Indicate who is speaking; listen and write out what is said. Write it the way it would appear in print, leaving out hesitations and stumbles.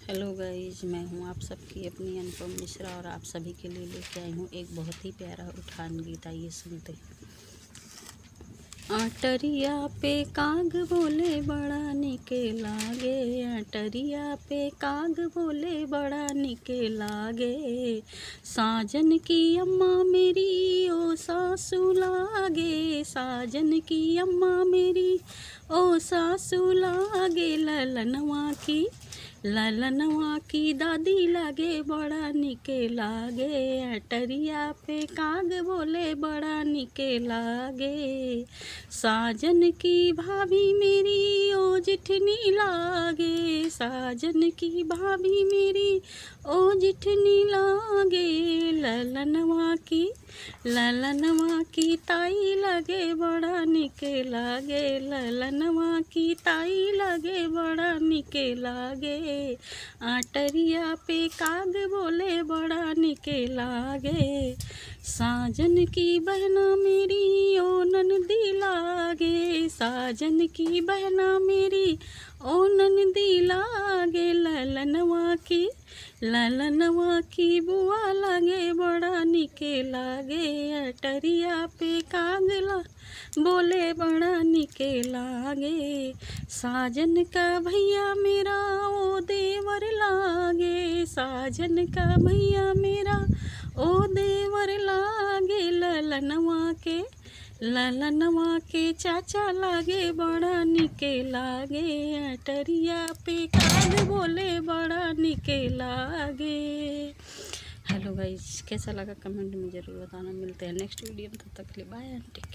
Speaker 1: Hello guys, मैं हूँ आप सबकी अपनी अनुपम मिश्रा और आप सभी के लिए लेके आई हूँ एक बहुत ही प्यारा उठान गीत। आइए सुनते हैं। अटरिया पे काग बोले बड़ा निके लागे, अटरिया पे काग बोले बड़ा निके लागे, साजन की अम्मा मेरी ओ सासू लागे, साजन की अम्मा मेरी ओ सासू लागे, ललनवा की दादी लागे बड़ा निके लागे, अटरिया पे काग बोले बड़ा निके लागे, साजन की भाभी मेरी ओ जिठनी लागे, साजन की भाभी मेरी ओ जिठनी लागे, ललनवा की ताई लगे बड़ा निके लागे, ललनवा की ताई लगे बड़ा निके लागे, अटरिया पे काग बोले बड़ा निके लागे, साजन की बहना मेरी ओ ननदी लागे, साजन की बहना मेरी ओ ननदी लागे, ललनवा की बुआ लागे बड़ा निके लागे, अटरिया पे कागला बोले बड़ा निके लागे, साजन का भैया मेरा ओ देवर लागे, साजन का भैया मेरा ओ देवर लागे, ललनवा के चाचा लागे बड़ा निके लागे, अटरिया पे काग बोले बड़ा निके लागे। हेलो गाइस, कैसा लगा कमेंट में ज़रूर बताना। मिलते हैं नेक्स्ट वीडियो में, तब तक के लिए बाय एंड टेक केयर।